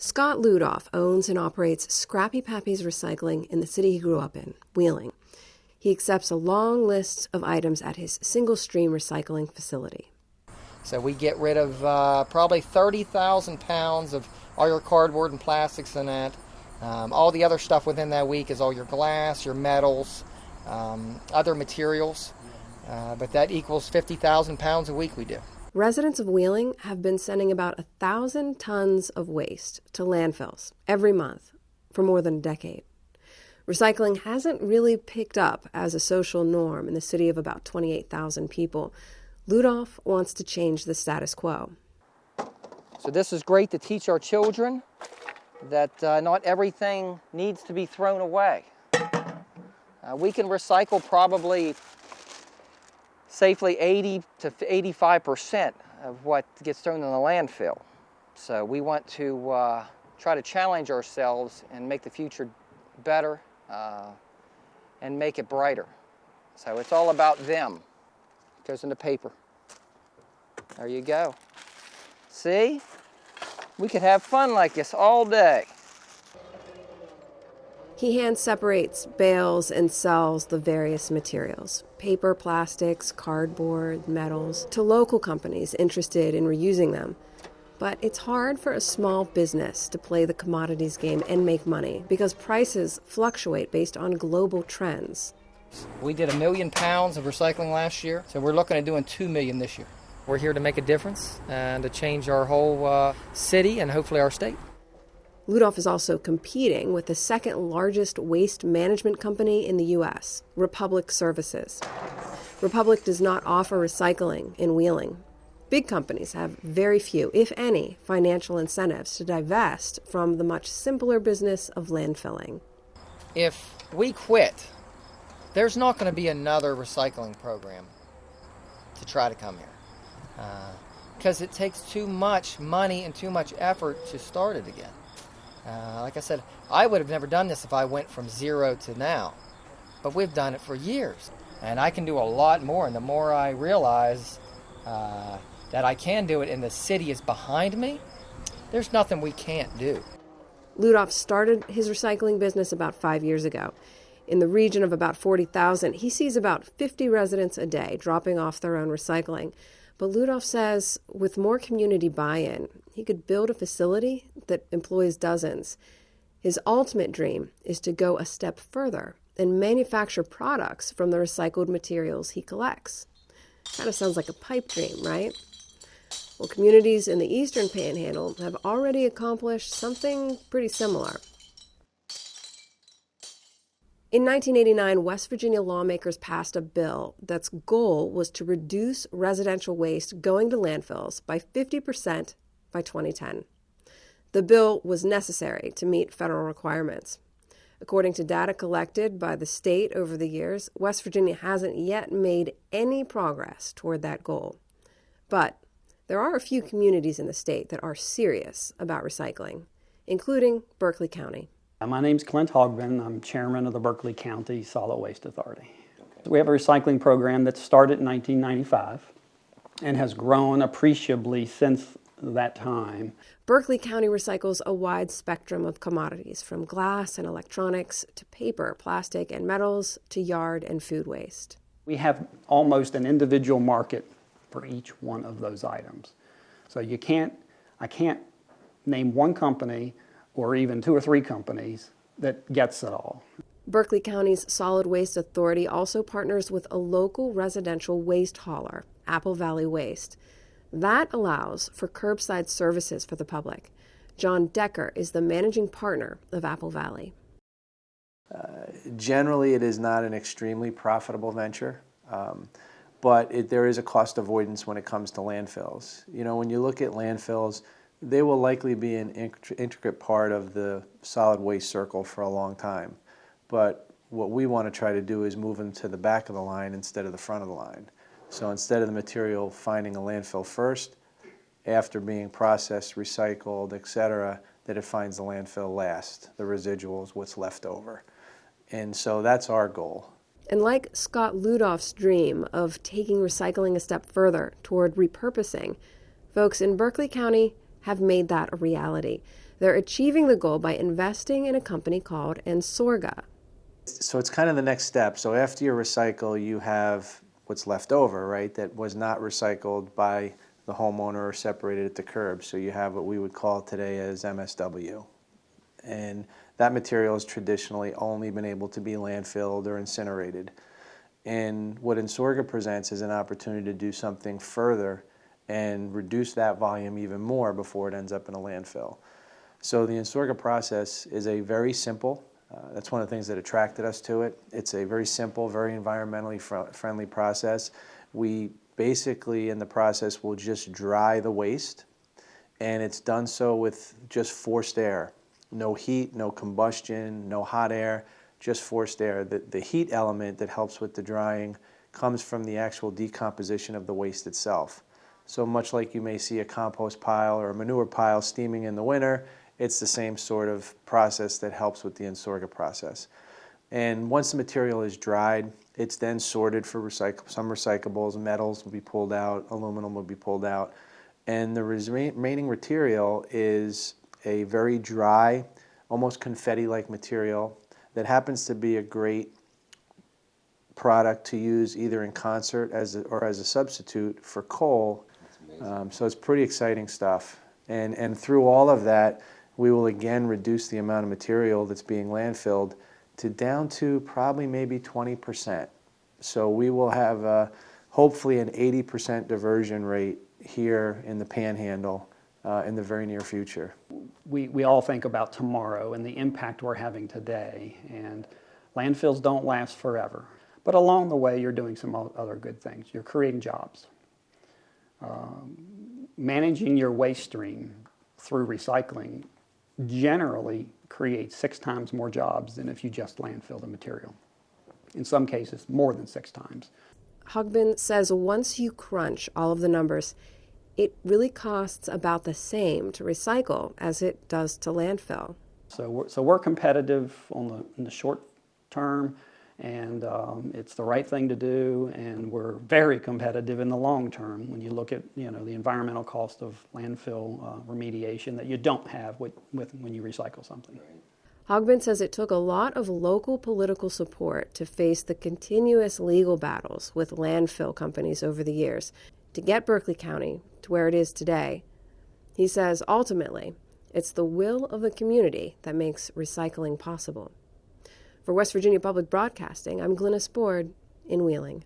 Scott Ludoff owns and operates Scrappy Pappy's Recycling in the city he grew up in, Wheeling. He accepts a long list of items at his single-stream recycling facility. So we get rid of probably 30,000 pounds of all your cardboard and plastics in that. All the other stuff within that week is all your glass, your metals, other materials. But that equals 50,000 pounds a week we do. Residents of Wheeling have been sending about 1,000 tons of waste to landfills every month for more than a decade. Recycling hasn't really picked up as a social norm in the city of about 28,000 people. Ludoff wants to change the status quo. So this is great to teach our children that not everything needs to be thrown away. We can recycle probably safely 80 to 85% of what gets thrown in the landfill. So we want to try to challenge ourselves and make the future better and make it brighter. So it's all about them. It goes in the paper. There you go. See? We could have fun like this all day. He hand separates, bales, and sells the various materials, paper, plastics, cardboard, metals, to local companies interested in reusing them. But it's hard for a small business to play the commodities game and make money because prices fluctuate based on global trends. We did 1 million pounds of recycling last year, so we're looking at doing 2 million this year. We're here to make a difference and to change our whole city and hopefully our state. Ludoff is also competing with the second largest waste management company in the U.S., Republic Services. Republic does not offer recycling in Wheeling. Big companies have very few, if any, financial incentives to divest from the much simpler business of landfilling. If we quit, there's not going to be another recycling program to try to come here. Because it takes too much money and too much effort to start it again. Like I said, I would have never done this if I went from zero to now. But we've done it for years. And I can do a lot more. And the more I realize that I can do it and the city is behind me, there's nothing we can't do. Ludoff started his recycling business about 5 years ago. In the region of about 40,000, he sees about 50 residents a day dropping off their own recycling. But Ludoff says with more community buy-in, he could build a facility that employs dozens. His ultimate dream is to go a step further and manufacture products from the recycled materials he collects. Kind of sounds like a pipe dream, right? Well, communities in the Eastern Panhandle have already accomplished something pretty similar. In 1989, West Virginia lawmakers passed a bill that's goal was to reduce residential waste going to landfills by 50% by 2010. The bill was necessary to meet federal requirements. According to data collected by the state over the years, West Virginia hasn't yet made any progress toward that goal. But there are a few communities in the state that are serious about recycling, including Berkeley County. My name's Clint Hogbin. I'm chairman of the Berkeley County Solid Waste Authority. We have a recycling program that started in 1995 and has grown appreciably since that time. Berkeley County recycles a wide spectrum of commodities, from glass and electronics to paper, plastic, and metals to yard and food waste. We have almost an individual market for each one of those items. So I can't name one company or even 2 or 3 companies that gets it all. Berkeley County's Solid Waste Authority also partners with a local residential waste hauler, Apple Valley Waste. That allows for curbside services for the public. John Decker is the managing partner of Apple Valley. Generally, it is not an extremely profitable venture, but there is a cost avoidance when it comes to landfills. You know, when you look at landfills, they will likely be an intricate part of the solid waste circle for a long time. But what we want to try to do is move them to the back of the line instead of the front of the line. So instead of the material finding a landfill first, after being processed, recycled, etc., that it finds the landfill last, the residuals, what's left over. And so that's our goal. And like Scott Ludoff's dream of taking recycling a step further toward repurposing, folks in Berkeley County have made that a reality. They're achieving the goal by investing in a company called Ensorga. So it's kind of the next step. So after you recycle, you have what's left over, right, that was not recycled by the homeowner or separated at the curb. So you have what we would call today as MSW. And that material has traditionally only been able to be landfilled or incinerated. And what Ensorga presents is an opportunity to do something further and reduce that volume even more before it ends up in a landfill. So the Ensorga process is a very simple, that's one of the things that attracted us to it. It's a very simple, very environmentally friendly process. We basically, in the process, will just dry the waste, and it's done so with just forced air. No heat, no combustion, no hot air, just forced air. The heat element that helps with the drying comes from the actual decomposition of the waste itself. So much like you may see a compost pile or a manure pile steaming in the winter, it's the same sort of process that helps with the Ensorga process. And once the material is dried, it's then sorted for some recyclables. Metals will be pulled out, aluminum will be pulled out, and the remaining material is a very dry, almost confetti-like material that happens to be a great product to use either in concert or as a substitute for coal. So it's pretty exciting stuff. And through all of that, we will again reduce the amount of material that's being landfilled to down to probably maybe 20%. So we will have hopefully an 80% diversion rate here in the Panhandle in the very near future. We all think about tomorrow and the impact we're having today, and landfills don't last forever. But along the way, you're doing some other good things. You're creating jobs. Managing your waste stream through recycling generally creates 6 times more jobs than if you just landfill the material. In some cases, more than 6 times. Hogbin says once you crunch all of the numbers, it really costs about the same to recycle as it does to landfill. So we're competitive in the short term, and it's the right thing to do, and we're very competitive in the long term when you look at the environmental cost of landfill remediation that you don't have when you recycle something. Hogbin says it took a lot of local political support to face the continuous legal battles with landfill companies over the years to get Berkeley County to where it is today. He says ultimately, it's the will of the community that makes recycling possible. For West Virginia Public Broadcasting, I'm Glynis Board in Wheeling.